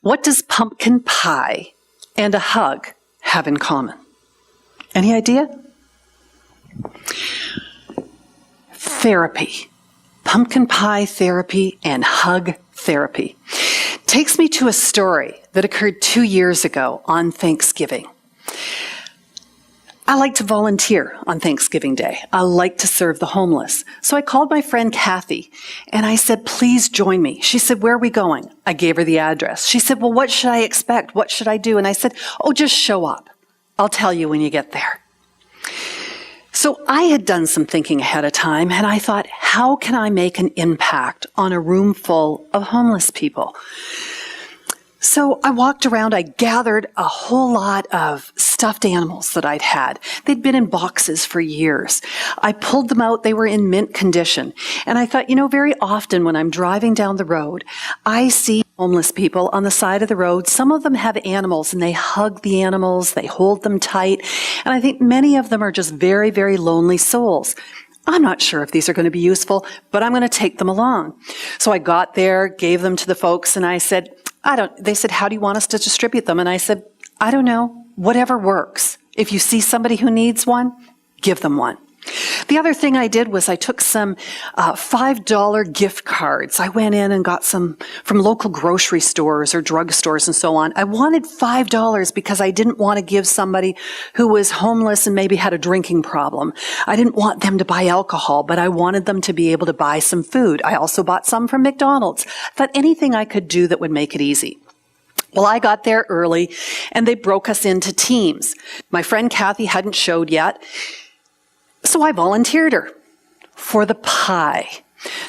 What does pumpkin pie and a hug have in common? Any idea? Therapy. Pumpkin pie therapy and hug therapy. Takes me to a story that occurred 2 years ago on Thanksgiving. I like to volunteer on Thanksgiving Day. I like to serve the homeless. So I called my friend Kathy and I said, please join me. She said, where are we going? I gave her the address. She said, well, what should I expect? What should I do? And I said, oh, just show up. I'll tell you when you get there. So I had done some thinking ahead of time and I thought, how can I make an impact on a room full of homeless people? So I walked around, I gathered a whole lot of stuffed animals that I'd had. They'd been in boxes for years. I pulled them out, they were in mint condition. And I thought, very often when I'm driving down the road, I see homeless people on the side of the road. Some of them have animals and they hug the animals, they hold them tight. And I think many of them are just very, very lonely souls. I'm not sure if these are going to be useful, but I'm going to take them along. So I got there, gave them to the folks, and I said, they said, how do you want us to distribute them? And I said, I don't know, whatever works. If you see somebody who needs one, give them one. The other thing I did was I took some $5 gift cards. I went in and got some from local grocery stores or drugstores and so on. I wanted $5 because I didn't want to give somebody who was homeless and maybe had a drinking problem. I didn't want them to buy alcohol, but I wanted them to be able to buy some food. I also bought some from McDonald's. I thought anything I could do that would make it easy. Well, I got there early and they broke us into teams. My friend Kathy hadn't showed yet. So I volunteered her for the pie.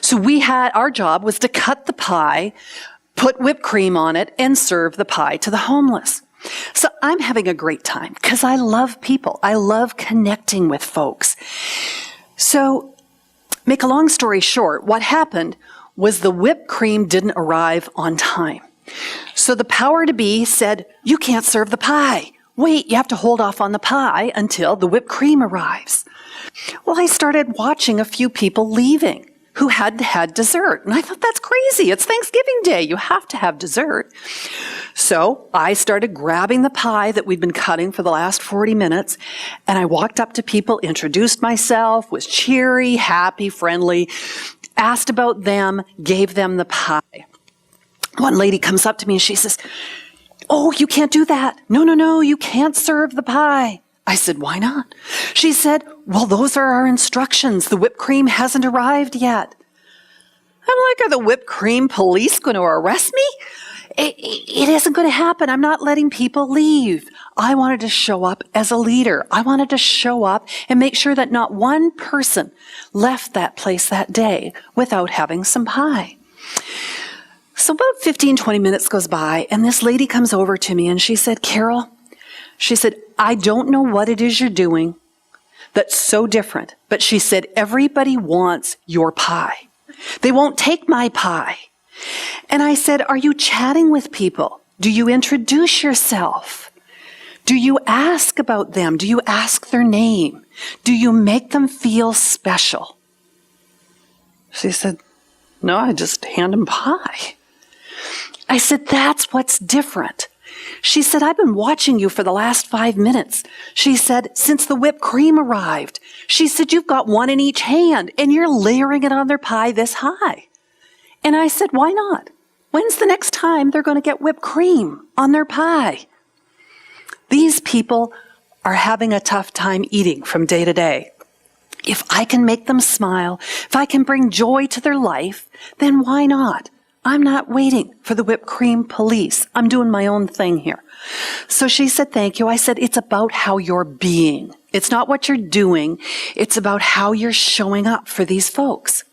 So our job was to cut the pie, put whipped cream on it, and serve the pie to the homeless. So I'm having a great time because I love people. I love connecting with folks. So make a long story short, what happened was the whipped cream didn't arrive on time. So the power to be said, you can't serve the pie. Wait, you have to hold off on the pie until the whipped cream arrives. Well, I started watching a few people leaving who hadn't had dessert. And I thought, that's crazy. It's Thanksgiving Day. You have to have dessert. So I started grabbing the pie that we'd been cutting for the last 40 minutes. And I walked up to people, introduced myself, was cheery, happy, friendly, asked about them, gave them the pie. One lady comes up to me and she says, oh, you can't do that. No, you can't serve the pie. I said, why not? She said, well, those are our instructions. The whipped cream hasn't arrived yet. I'm like, are the whipped cream police going to arrest me? It isn't going to happen. I'm not letting people leave. I wanted to show up as a leader. I wanted to show up and make sure that not one person left that place that day without having some pie. So about 15, 20 minutes goes by, and this lady comes over to me and she said, Carol, she said, I don't know what it is you're doing that's so different, but she said, everybody wants your pie. They won't take my pie. And I said, are you chatting with people? Do you introduce yourself? Do you ask about them? Do you ask their name? Do you make them feel special? She said, no, I just hand them pie. I said, that's what's different. She said, I've been watching you for the last 5 minutes. She said, since the whipped cream arrived. She said, you've got one in each hand and you're layering it on their pie this high. And I said, why not? When's the next time they're going to get whipped cream on their pie? These people are having a tough time eating from day to day. If I can make them smile, if I can bring joy to their life, then why not? I'm not waiting for the whipped cream police. I'm doing my own thing here. So she said, thank you. I said, it's about how you're being. It's not what you're doing. It's about how you're showing up for these folks.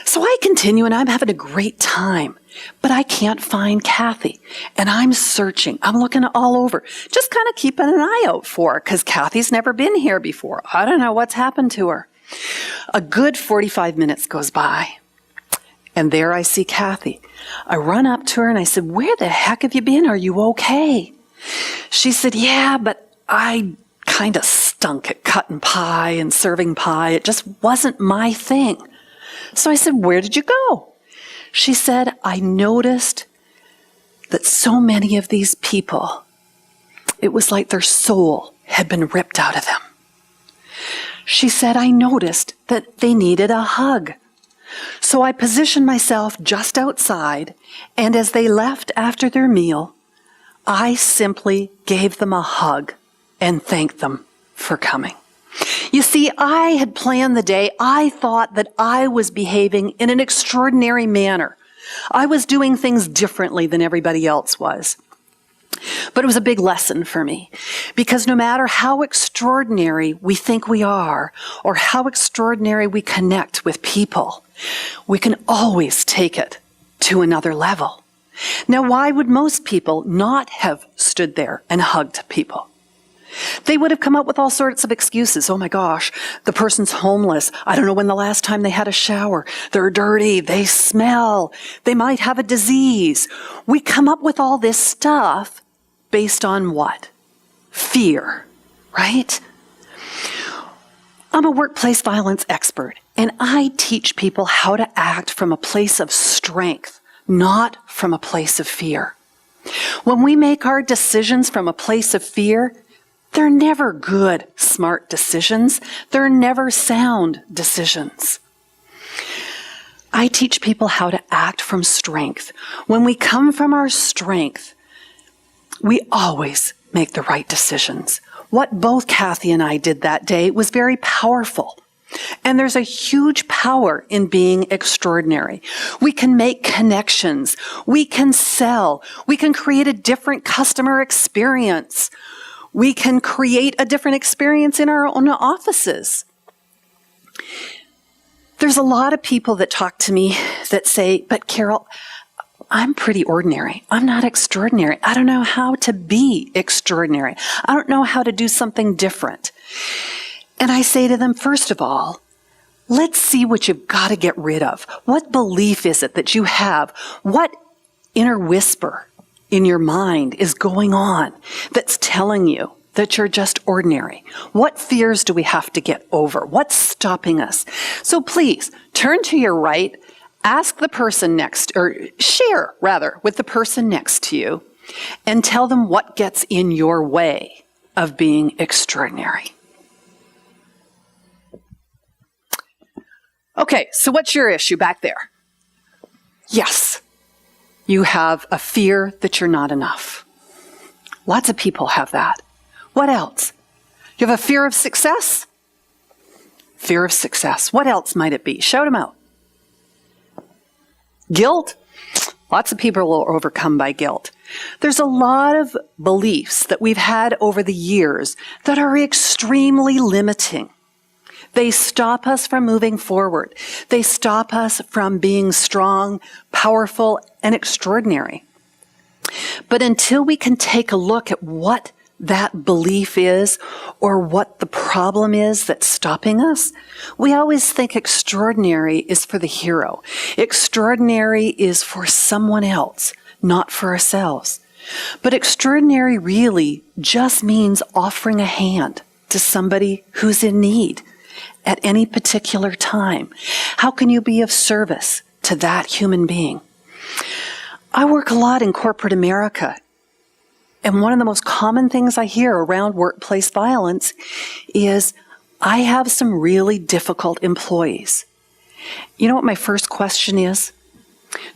So I continue and I'm having a great time, but I can't find Kathy. And I'm searching. I'm looking all over, just kind of keeping an eye out for her because Kathy's never been here before. I don't know what's happened to her. A good 45 minutes goes by. And there I see Kathy. I run up to her and I said, where the heck have you been? Are you okay? She said, yeah, but I kind of stunk at cutting pie and serving pie. It just wasn't my thing. So I said, where did you go? She said, I noticed that so many of these people, it was like their soul had been ripped out of them. She said, I noticed that they needed a hug. So I positioned myself just outside, and as they left after their meal, I simply gave them a hug and thanked them for coming. You see, I had planned the day. I thought that I was behaving in an extraordinary manner. I was doing things differently than everybody else was. But it was a big lesson for me, because no matter how extraordinary we think we are, or how extraordinary we connect with people, we can always take it to another level. Now, why would most people not have stood there and hugged people? They would have come up with all sorts of excuses. Oh my gosh, the person's homeless. I don't know when the last time they had a shower. They're dirty. They smell. They might have a disease. We come up with all this stuff based on what? Fear, right? I'm a workplace violence expert, and I teach people how to act from a place of strength, not from a place of fear. When we make our decisions from a place of fear, they're never good, smart decisions. They're never sound decisions. I teach people how to act from strength. When we come from our strength, we always make the right decisions. What both Kathy and I did that day was very powerful. And there's a huge power in being extraordinary. We can make connections. We can sell. We can create a different customer experience. We can create a different experience in our own offices. There's a lot of people that talk to me that say, but Carol, I'm pretty ordinary. I'm not extraordinary. I don't know how to be extraordinary. I don't know how to do something different. And I say to them, first of all, let's see what you've got to get rid of. What belief is it that you have? What inner whisper in your mind is going on that's telling you that you're just ordinary? What fears do we have to get over? What's stopping us? So please turn to your right, ask the person next, or share rather with the person next to you, and tell them what gets in your way of being extraordinary. Okay, so what's your issue back there? Yes. You have a fear that you're not enough. Lots of people have that. What else? You have a fear of success? Fear of success. What else might it be? Shout them out. Guilt? Lots of people are overcome by guilt. There's a lot of beliefs that we've had over the years that are extremely limiting. They stop us from moving forward. They stop us from being strong, powerful, and extraordinary. But until we can take a look at what that belief is or what the problem is that's stopping us, we always think extraordinary is for the hero. Extraordinary is for someone else, not for ourselves. But extraordinary really just means offering a hand to somebody who's in need at any particular time. How can you be of service to that human being? I work a lot in corporate America, and one of the most common things I hear around workplace violence is, I have some really difficult employees. You know what my first question is?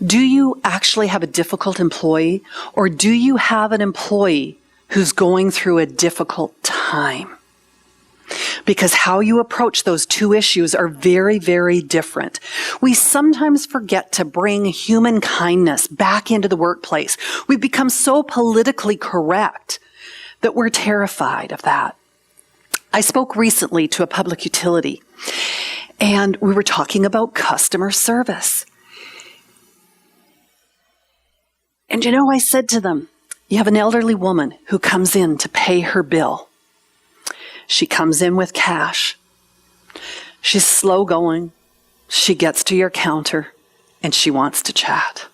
Do you actually have a difficult employee, or do you have an employee who's going through a difficult time? Because how you approach those two issues are very, very different. We sometimes forget to bring human kindness back into the workplace. We've become so politically correct that we're terrified of that. I spoke recently to a public utility, and we were talking about customer service. And you know, I said to them, you have an elderly woman who comes in to pay her bill. She comes in with cash. She's slow going. She gets to your counter and she wants to chat.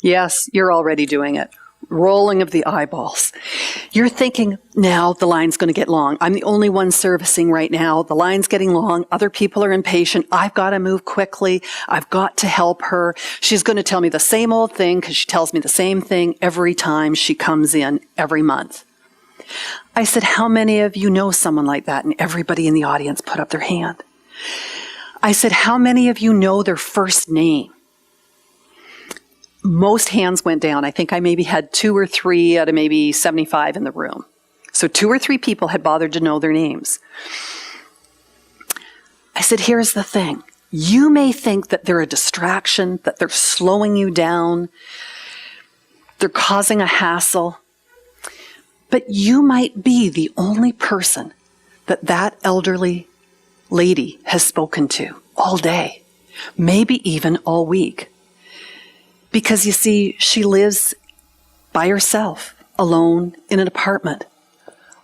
Yes, you're already doing it. rolling of the eyeballs. You're thinking, now the line's going to get long. I'm the only one servicing right now. The line's getting long. Other people are impatient. I've got to move quickly. I've got to help her. She's going to tell me the same old thing because she tells me the same thing every time she comes in every month. I said, how many of you know someone like that? And everybody in the audience put up their hand. I said, how many of you know their first name? Most hands went down. I think I maybe had 2 or 3 out of maybe 75 in the room. So 2 or 3 people had bothered to know their names. I said, here's the thing. You may think that they're a distraction, that they're slowing you down, they're causing a hassle, but you might be the only person that that elderly lady has spoken to all day, maybe even all week. Because you see, she lives by herself, alone in an apartment.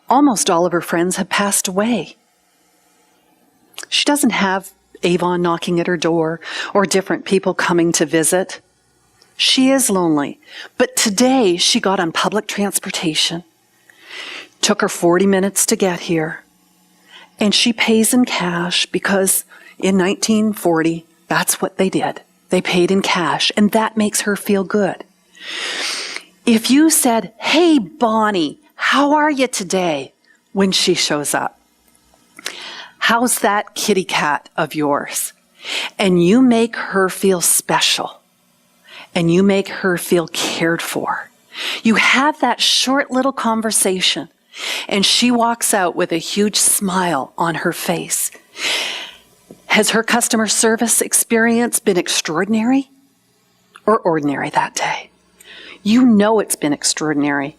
Almost all of her friends have passed away. She doesn't have Avon knocking at her door or different people coming to visit. She is lonely. But today she got on public transportation. Took her 40 minutes to get here. And she pays in cash because in 1940, that's what they did. They paid in cash, and that makes her feel good. If you said, hey, Bonnie, how are you today? When she shows up, how's that kitty cat of yours? And you make her feel special, and you make her feel cared for. You have that short little conversation, and she walks out with a huge smile on her face. Has her customer service experience been extraordinary or ordinary that day? You know it's been extraordinary.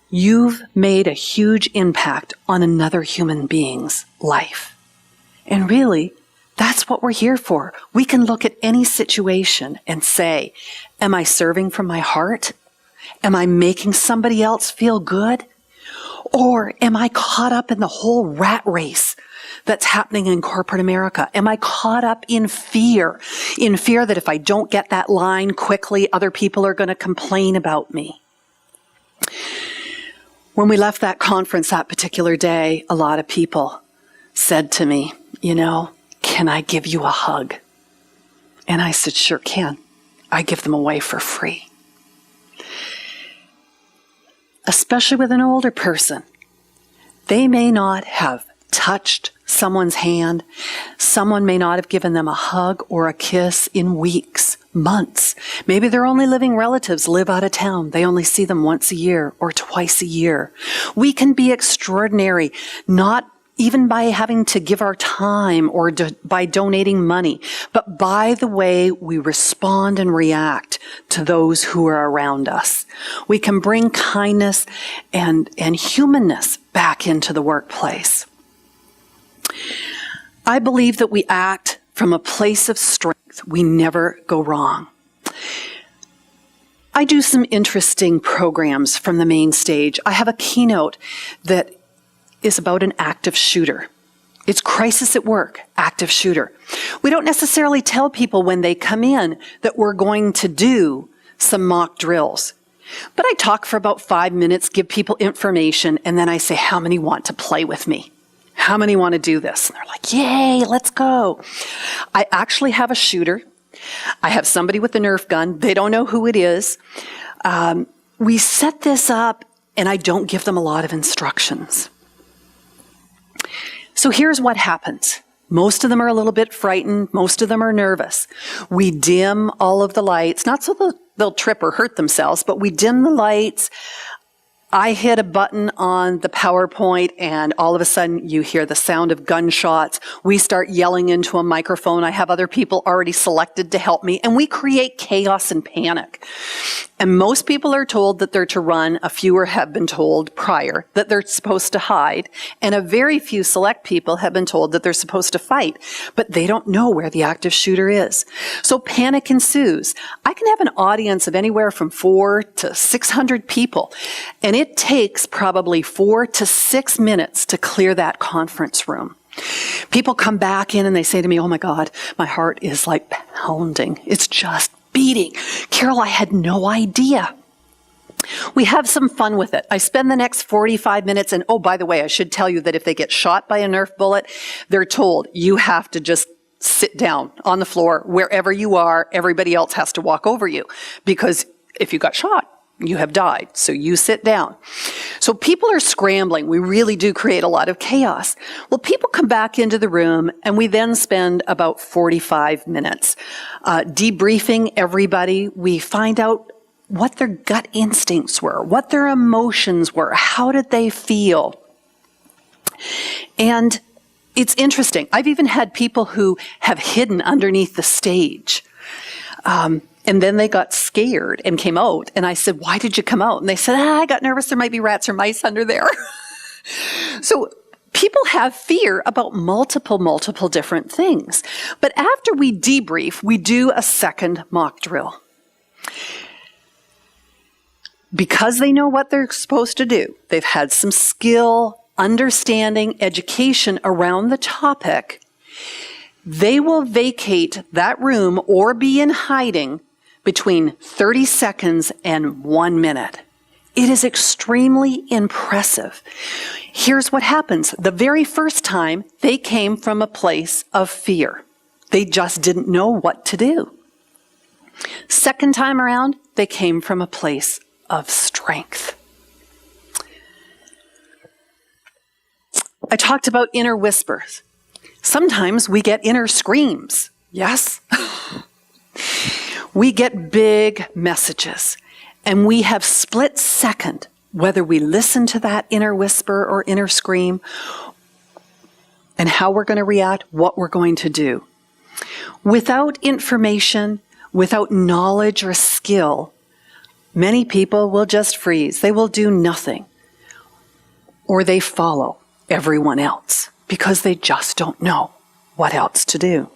You've made a huge impact on another human being's life. And really, that's what we're here for. We can look at any situation and say, am I serving from my heart? Am I making somebody else feel good? Or am I caught up in the whole rat race that's happening in corporate America? Am I caught up in fear that if I don't get that line quickly, other people are going to complain about me? When we left that conference that particular day, a lot of people said to me, can I give you a hug? And I said, sure can. I give them away for free. Especially with an older person. They may not have touched someone's hand. Someone may not have given them a hug or a kiss in weeks, months. Maybe their only living relatives live out of town. They only see them once a year or twice a year. We can be extraordinary, not even by having to give our time or by donating money, but by the way we respond and react to those who are around us. We can bring kindness and humanness back into the workplace. I believe that we act from a place of strength. We never go wrong. I do some interesting programs from the main stage. I have a keynote that is about an active shooter. It's crisis at work, active shooter. We don't necessarily tell people when they come in that we're going to do some mock drills. But I talk for about 5 minutes, give people information, and then I say, how many want to play with me? How many want to do this? And they're like, yay, let's go. I actually have a shooter. I have somebody with a Nerf gun. They don't know who it is. We set this up, and I don't give them a lot of instructions. So here's what happens. Most of them are a little bit frightened. Most of them are nervous. We dim all of the lights, not so they'll trip or hurt themselves, but we dim the lights. I hit a button on the PowerPoint and all of a sudden you hear the sound of gunshots. We start yelling into a microphone. I have other people already selected to help me, and we create chaos and panic. And most people are told that they're to run. A few have been told prior that they're supposed to hide. And a very few select people have been told that they're supposed to fight. But they don't know where the active shooter is. So panic ensues. I can have an audience of anywhere from 400 to 600 people. And it takes probably 4 to 6 minutes to clear that conference room. People come back in and they say to me, oh my God, my heart is like pounding. It's just beating. Carol, I had no idea. We have some fun with it. I spend the next 45 minutes, and oh, by the way, I should tell you that if they get shot by a Nerf bullet, they're told you have to just sit down on the floor wherever you are. Everybody else has to walk over you, because if you got shot, you have died. So you sit down. So people are scrambling. We really do create a lot of chaos. Well, people come back into the room, and we then spend about 45 minutes debriefing everybody. We find out what their gut instincts were, what their emotions were, how did they feel. And it's interesting. I've even had people who have hidden underneath the stage. And then they got scared and came out. And I said, why did you come out? And they said, I got nervous. There might be rats or mice under there. So people have fear about multiple different things. But after we debrief, we do a second mock drill. Because they know what they're supposed to do, they've had some skill, understanding, education around the topic, they will vacate that room or be in hiding between 30 seconds and 1 minute. It is extremely impressive. Here's what happens. The very first time, they came from a place of fear. They just didn't know what to do. Second time around, they came from a place of strength. I talked about inner whispers. Sometimes we get inner screams. Yes? We get big messages, and we have split second whether we listen to that inner whisper or inner scream and how we're going to react, what we're going to do. Without information, without knowledge or skill, many people will just freeze. They will do nothing. Or they follow everyone else because they just don't know what else to do.